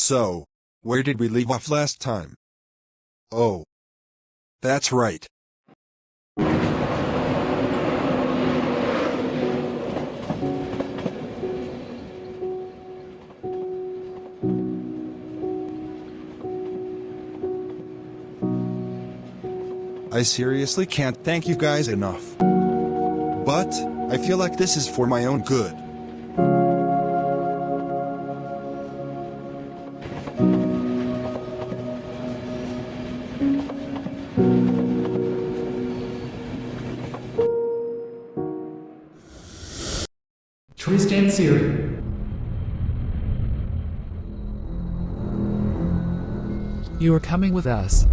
So, where did we leave off last time? Oh, that's right. I seriously can't thank you guys enough. But, I feel like this is for my own good. Tristan Seery. You are coming with us,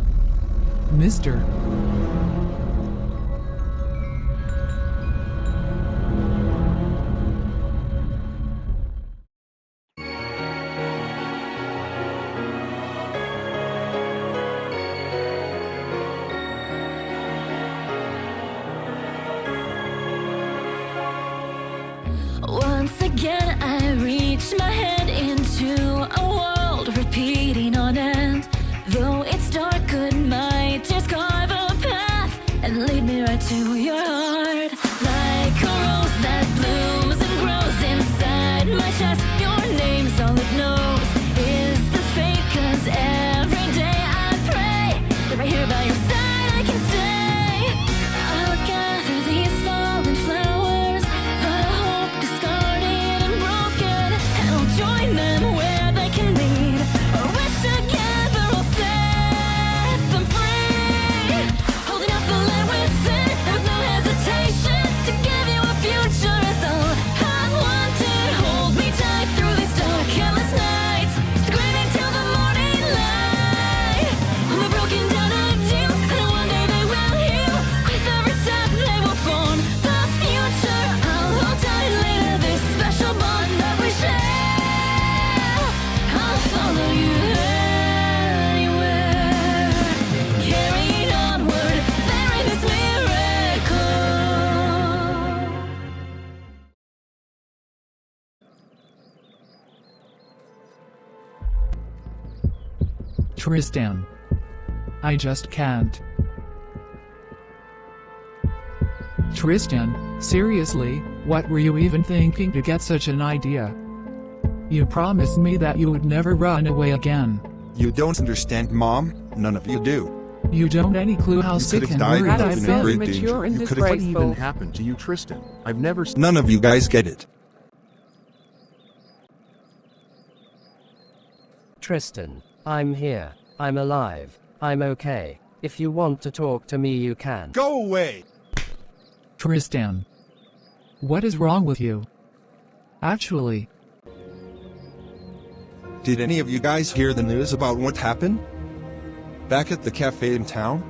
Mr. Once again I reached my head into a world repeating on end. Though it's dark, could my tears carve a path and lead me right to your heart. Like a rose that blooms and grows inside my chest, your name's all it knows. Is this fate? 'Cause every day I pray that right here by your side I can stay. I'll gather these fallen flowers, but I hope discarded and broken, and I'll join them where they can lead, or wish together I'll set them free. Holding up the light within, and with no hesitation to give you a future is all I've wanted. Hold me tight through these dark, endless nights, screaming till the morning light. On the broken down ideals, and one day they will heal. With every step they will form the future. I'll hold tightly to this special bond that we share. I'll follow you anywhere, carrying onward, bearing this miracle. Tristan. I just can't. Tristan, seriously, what were you even thinking to get such an idea? You promised me that you would never run away again. You don't understand, Mom. None of you do. You don't any clue how You sick could've and died worried in I a felt. great immature danger. and You could've- disgraceful. What even happened to you, Tristan? I've never seen. None of you guys get it. Tristan, I'm here. I'm alive. I'm okay. If you want to talk to me, you can. Go away! Tristan. What is wrong with you? Actually, Did any of you guys hear the news about what happened? Back at the cafe in town?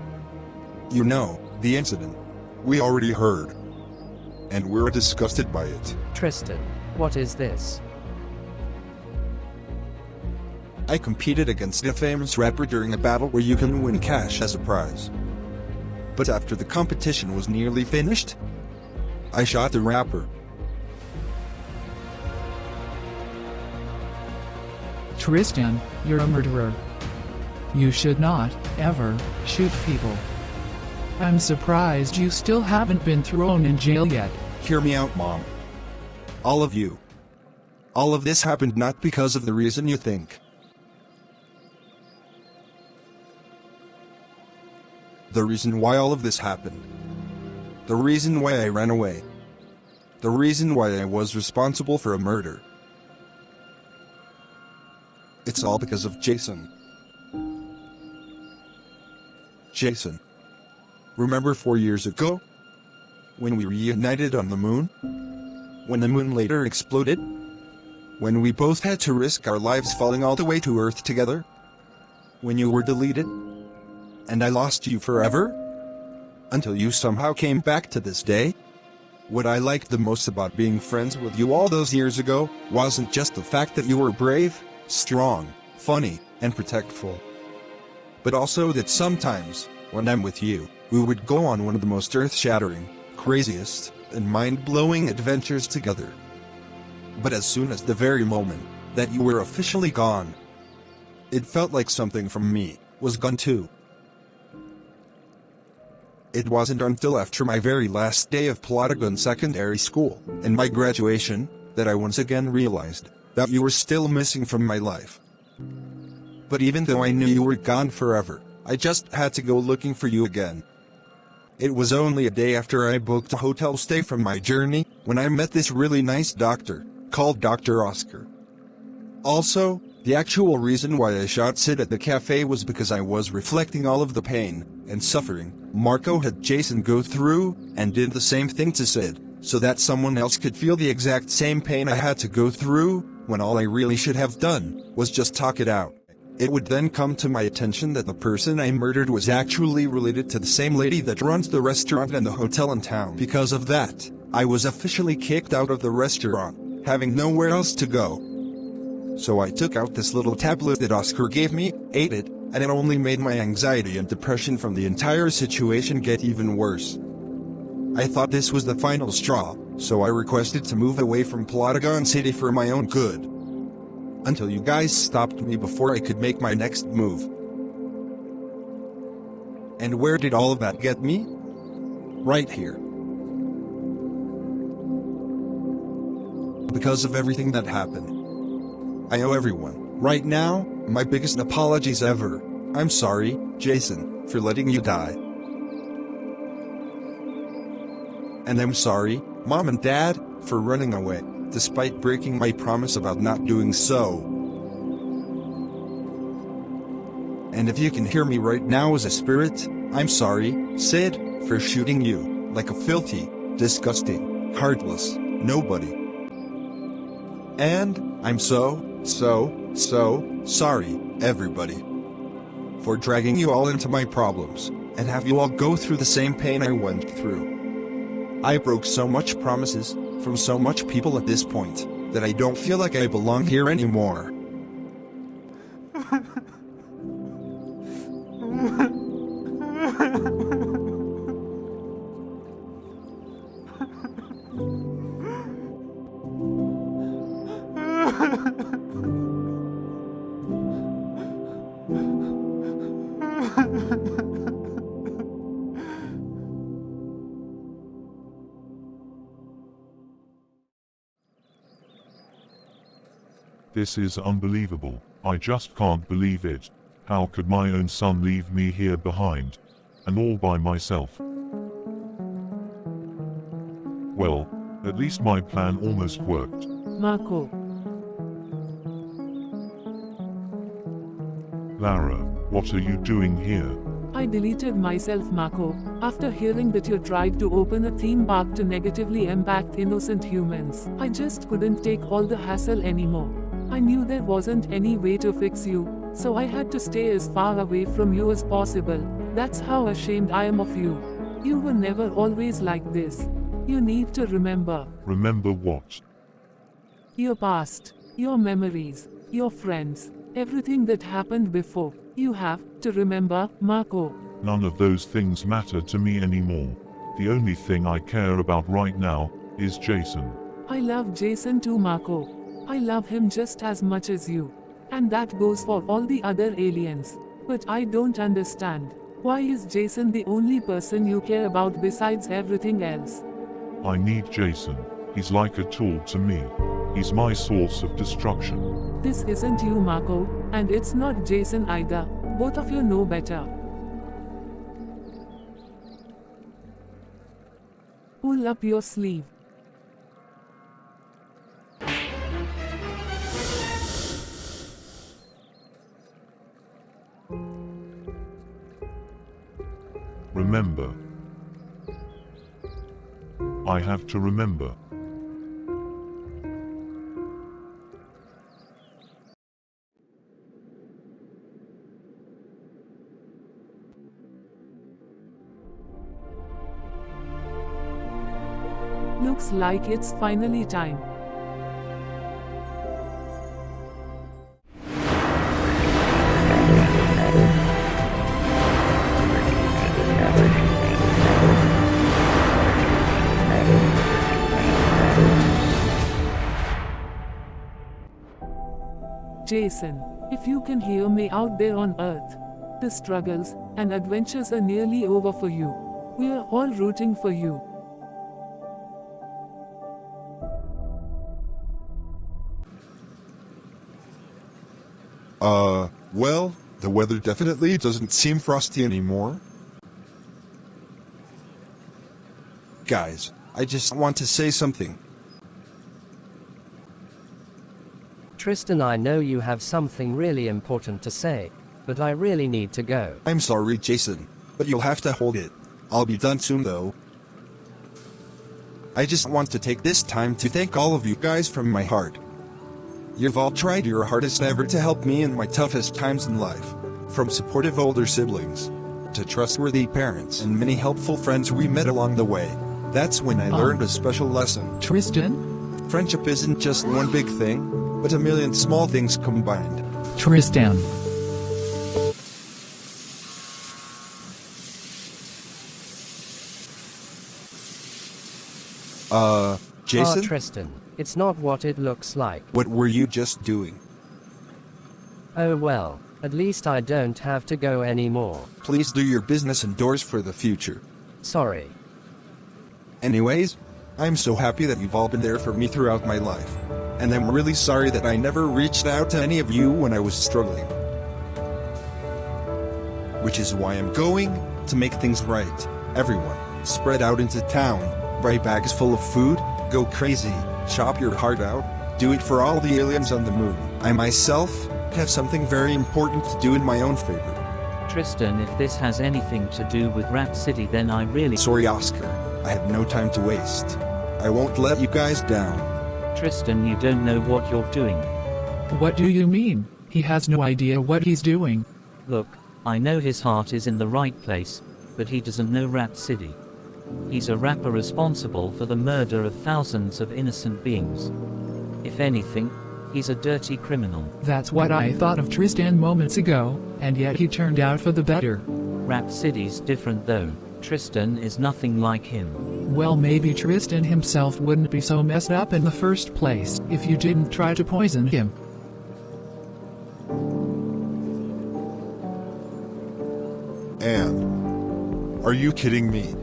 You know, the incident. We already heard. And we're disgusted by it. Tristan, what is this? I competed against a famous rapper during a battle where you can win cash as a prize. But after the competition was nearly finished, I shot the rapper. Tristan, you're a murderer. You should not, ever, shoot people. I'm surprised you still haven't been thrown in jail yet. Hear me out, Mom. All of you. All of this happened not because of the reason you think. The reason why all of this happened. The reason why I ran away. The reason why I was responsible for a murder. It's all because of Jason. Jason. Remember 4 years ago? When we reunited on the moon? When the moon later exploded? When we both had to risk our lives falling all the way to Earth together? When you were deleted? And I lost you forever? Until you somehow came back to this day? What I liked the most about being friends with you all those years ago wasn't just the fact that you were brave, strong, funny, and protectful. But also that sometimes, when I'm with you, we would go on one of the most earth-shattering, craziest, and mind-blowing adventures together. But as soon as the very moment that you were officially gone, It felt like something from me was gone too. It wasn't until after my very last day of Plotagon Secondary School and my graduation that I once again realized that you were still missing from my life. But even though I knew you were gone forever, I just had to go looking for you again. It was only a day after I booked a hotel stay from my journey when I met this really nice doctor called Dr. Oscar. Also, the actual reason why I shot Sid at the cafe was because I was reflecting all of the pain and suffering Marco had Jason go through, and did the same thing to Sid, so that someone else could feel the exact same pain I had to go through, when all I really should have done was just talk it out. It would then come to my attention that the person I murdered was actually related to the same lady that runs the restaurant and the hotel in town. Because of that, I was officially kicked out of the restaurant, having nowhere else to go. So I took out this little tablet that Oscar gave me, ate it, and it only made my anxiety and depression from the entire situation get even worse. I thought this was the final straw, so I requested to move away from Plotagon City for my own good. Until you guys stopped me before I could make my next move. And where did all of that get me? Right here. Because of everything that happened. I owe everyone, right now, my biggest apologies ever. I'm sorry, Jason, for letting you die. And I'm sorry, Mom and Dad, for running away, despite breaking my promise about not doing so. And if you can hear me right now as a spirit, I'm sorry, Sid, for shooting you, like a filthy, disgusting, heartless nobody. And I'm so sorry, everybody, for dragging you all into my problems, and have you all go through the same pain I went through. I broke so much promises, from so much people at this point, that I don't feel like I belong here anymore. This is unbelievable. I just can't believe it. How could my own son leave me here behind? And all by myself? Well, at least my plan almost worked. Marco. Lara, what are you doing here? I deleted myself, Marco, after hearing that you tried to open a theme park to negatively impact innocent humans. I just couldn't take all the hassle anymore. I knew there wasn't any way to fix you, so I had to stay as far away from you as possible. That's how ashamed I am of you. You were never always like this. You need to remember. Remember what? Your past, your memories, your friends, everything that happened before. You have to remember, Marco. None of those things matter to me anymore. The only thing I care about right now is Jason. I love Jason too, Marco. I love him just as much as you. And that goes for all the other aliens. But I don't understand. Why is Jason the only person you care about besides everything else? I need Jason. He's like a tool to me. He's my source of destruction. This isn't you, Marco, and it's not Jason either. Both of you know better. Pull up your sleeve. Remember. I have to remember. Looks like it's finally time. Jason, If you can hear me out there on Earth, the struggles and adventures are nearly over for you. We are all rooting for you. Well, the weather definitely doesn't seem frosty anymore. Guys, I just want to say something. Tristan, I know you have something really important to say, but I really need to go. I'm sorry, Jason, but you'll have to hold it. I'll be done soon though. I just want to take this time to thank all of you guys from my heart. You've all tried your hardest ever to help me in my toughest times in life. From supportive older siblings, to trustworthy parents and many helpful friends we met along the way. That's when I learned a special lesson. Tristan? Friendship isn't just one big thing, but a million small things combined. Tristan. Jason? Tristan, it's not what it looks like. What were you just doing? Oh well, at least I don't have to go anymore. Please do your business indoors for the future. Sorry. Anyways, I'm so happy that you've all been there for me throughout my life. And I'm really sorry that I never reached out to any of you when I was struggling. Which is why I'm going to make things right. Everyone, spread out into town, buy bags full of food, go crazy, chop your heart out, do it for all the aliens on the moon. I myself have something very important to do in my own favor. Tristan, if this has anything to do with Rap City, then I really... Sorry, Oscar. I have no time to waste. I won't let you guys down. Tristan, you don't know what you're doing. What do you mean? He has no idea what he's doing. Look, I know his heart is in the right place, but he doesn't know Rap City. He's a rapper responsible for the murder of thousands of innocent beings. If anything, he's a dirty criminal. That's what I thought of Tristan moments ago, and yet he turned out for the better. Rap City's different though. Tristan is nothing like him. Well, maybe Tristan himself wouldn't be so messed up in the first place if you didn't try to poison him. And are you kidding me?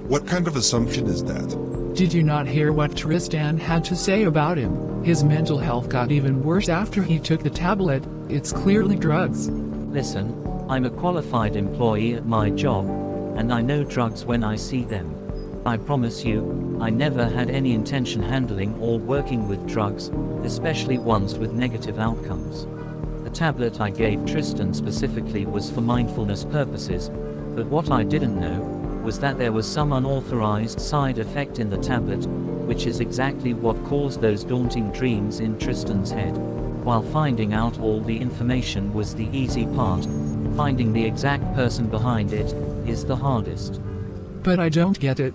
What kind of assumption is that? Did you not hear what Tristan had to say about him? His mental health got even worse after he took the tablet. It's clearly drugs. Listen, I'm a qualified employee at my job, and I know drugs when I see them. I promise you, I never had any intention handling or working with drugs, especially ones with negative outcomes. The tablet I gave Tristan specifically was for mindfulness purposes, but what I didn't know was that there was some unauthorized side effect in the tablet, which is exactly what caused those daunting dreams in Tristan's head. While finding out all the information was the easy part, finding the exact person behind it is the hardest. But I don't get it.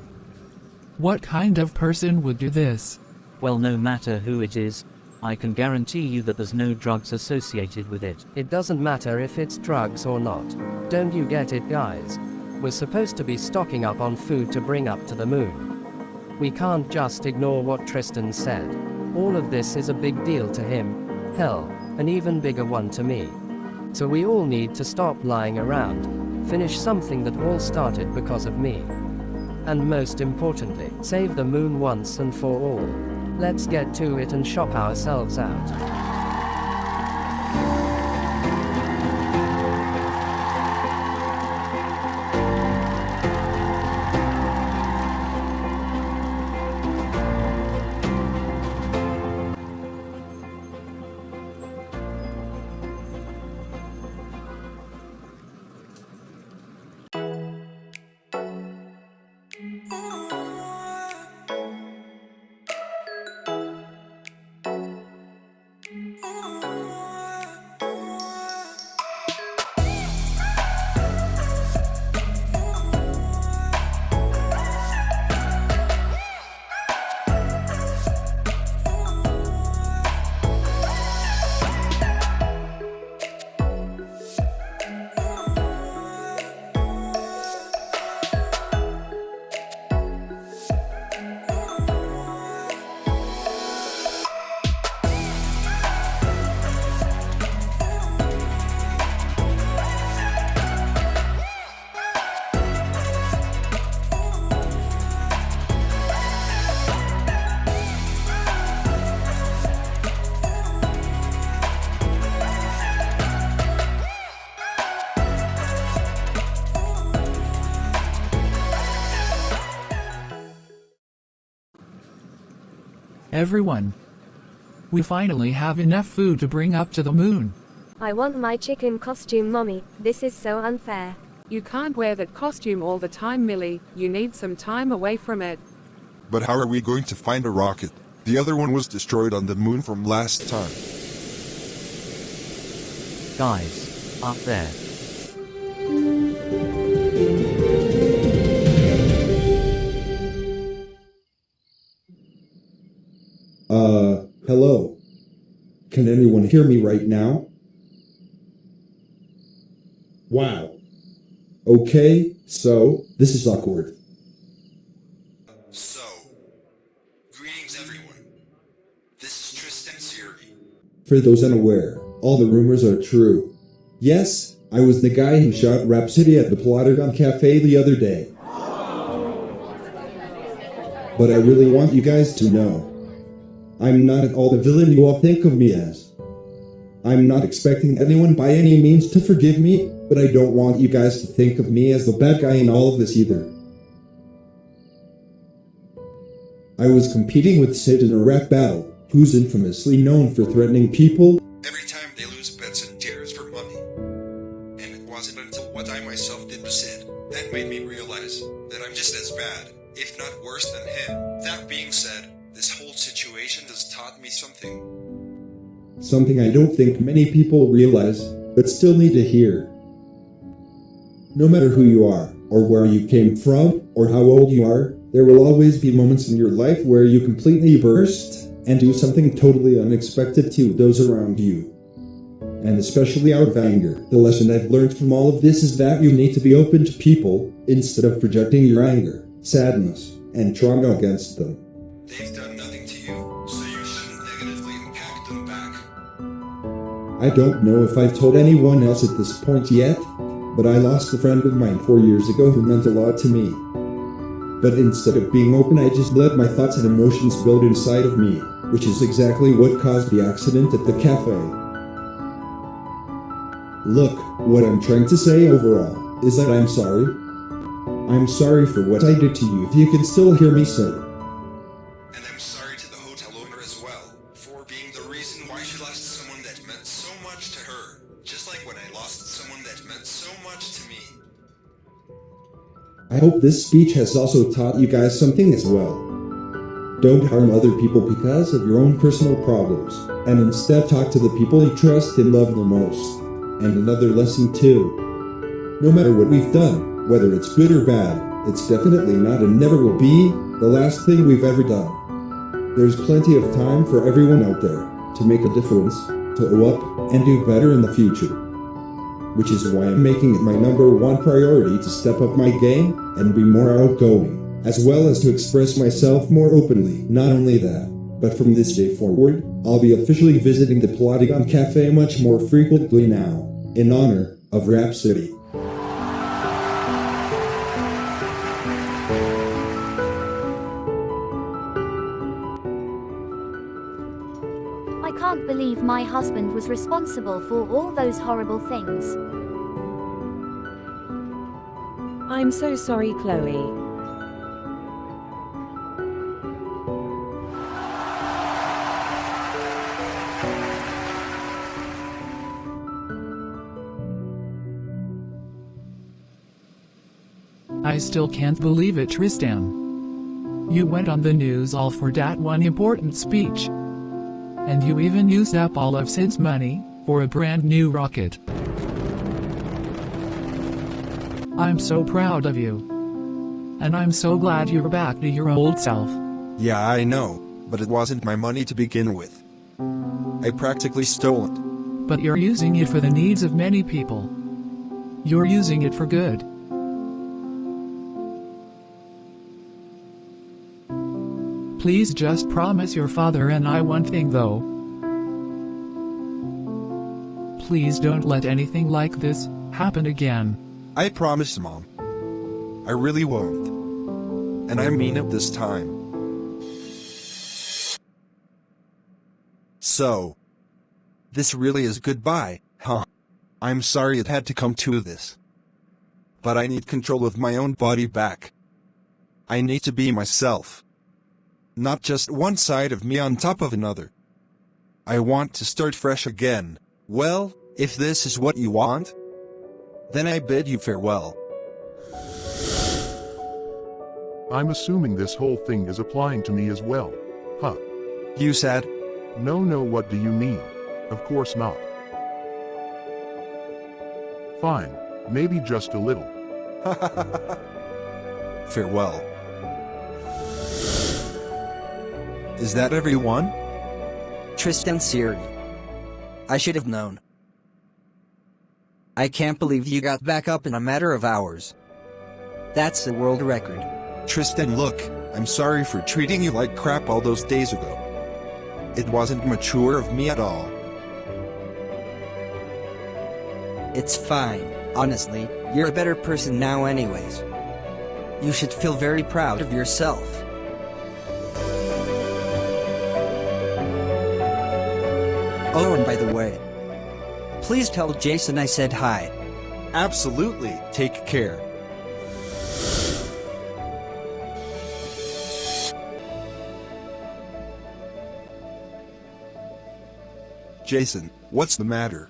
What kind of person would do this? Well, no matter who it is, I can guarantee you that there's no drugs associated with it. It doesn't matter if it's drugs or not. Don't you get it, guys? We're supposed to be stocking up on food to bring up to the moon. We can't just ignore what Tristan said. All of this is a big deal to him. Hell, an even bigger one to me. So we all need to stop lying around. Finish something that all started because of me. And most importantly, save the moon once and for all. Let's get to it and shop ourselves out. Everyone. We finally have enough food to bring up to the moon. I want my chicken costume, Mommy. This is so unfair. You can't wear that costume all the time, Millie. You need some time away from it. But how are we going to find a rocket? The other one was destroyed on the moon from last time. Guys, up there. Hello. Can anyone hear me right now? Wow. Okay, so, this is awkward. So, greetings everyone. This is Tristan Seery. For those unaware, all the rumors are true. Yes, I was the guy who shot Rhapsody at the Plotagon Cafe the other day. But I really want you guys to know, I'm not at all the villain you all think of me as. I'm not expecting anyone by any means to forgive me, but I don't want you guys to think of me as the bad guy in all of this either. I was competing with Sid in a rap battle, who's infamously known for threatening people Every time they lose bets and dares for money. And it wasn't until what I myself did to Sid that made me realize that I'm just as bad, if not worse than him. That being said, this whole situation has taught me something. something I don't think many people realize, but still need to hear. No matter who you are, or where you came from, or how old you are, there will always be moments in your life where you completely burst and do something totally unexpected to those around you. And especially out of anger. The lesson I've learned from all of this is that you need to be open to people, instead of projecting your anger, sadness, and trauma against them. They've done nothing to you, so you shouldn't negatively impact them back. I don't know if I've told anyone else at this point yet, but I lost a friend of mine 4 years ago who meant a lot to me. But instead of being open, I just let my thoughts and emotions build inside of me, which is exactly what caused the accident at the cafe. Look, what I'm trying to say overall is that I'm sorry. I'm sorry for what I did to you, if you can still hear me say. And I'm sorry to the hotel owner as well, for being the reason why she lost someone that meant so much to her, just like when I lost someone that meant so much to me. I hope this speech has also taught you guys something as well. Don't harm other people because of your own personal problems, and instead talk to the people you trust and love the most. And another lesson too. No matter what we've done, whether it's good or bad, it's definitely not and never will be the last thing we've ever done. There's plenty of time for everyone out there to make a difference, to go up, and do better in the future. Which is why I'm making it my #1 priority to step up my game and be more outgoing, as well as to express myself more openly. Not only that, but from this day forward, I'll be officially visiting the Plotagon Cafe much more frequently now, in honor of Rhapsody. I can't believe my husband was responsible for all those horrible things. I'm so sorry, Chloe. I still can't believe it, Tristan. You went on the news all for that one important speech. And you even used up all of Sid's money for a brand new rocket. I'm so proud of you. And I'm so glad you're back to your old self. Yeah, I know, but it wasn't my money to begin with. I practically stole it. But you're using it for the needs of many people. You're using it for good. Please just promise your father and I one thing though. Please don't let anything like this happen again. I promise, Mom. I really won't. And I mean it this time. So, this really is goodbye, huh? I'm sorry it had to come to this. But I need control of my own body back. I need to be myself. not just one side of me on top of another. I want to start fresh again. Well, if this is what you want, then I bid you farewell. I'm assuming this whole thing is applying to me as well. Huh. You said? No, what do you mean? Of course not. Fine, maybe just a little. Farewell. Is that everyone? Tristan Seery. I should have known. I can't believe you got back up in a matter of hours. That's a world record. Tristan, look, I'm sorry for treating you like crap all those days ago. It wasn't mature of me at all. It's fine, honestly, you're a better person now anyways. You should feel very proud of yourself. Oh, and by the way, please tell Jason I said hi. Absolutely, take care. Jason, what's the matter?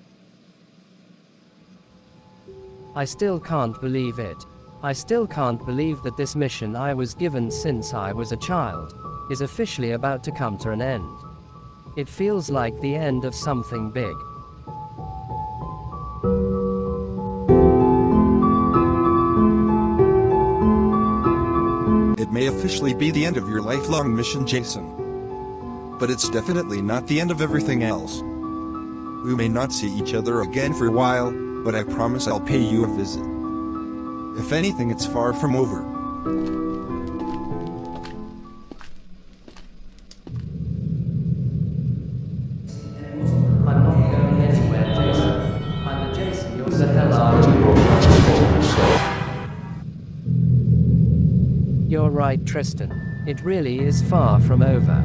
I still can't believe it. I still can't believe that this mission I was given since I was a child is officially about to come to an end. It feels like the end of something big. It may officially be the end of your lifelong mission, Jason. But it's definitely not the end of everything else. We may not see each other again for a while, but I promise I'll pay you a visit. If anything, it's far from over. I'm not going anywhere, Jason. I'm the Jason you're the hell are you? You're right, Tristan. It really is far from over.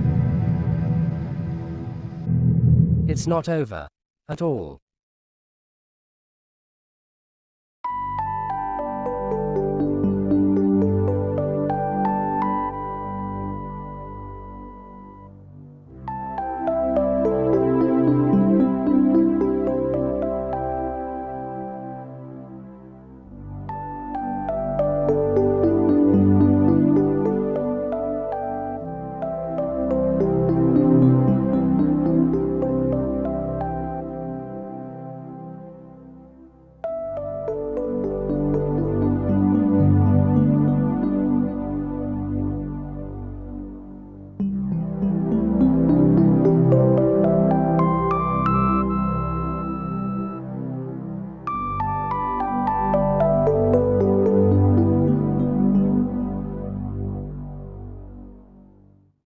It's not over. At all.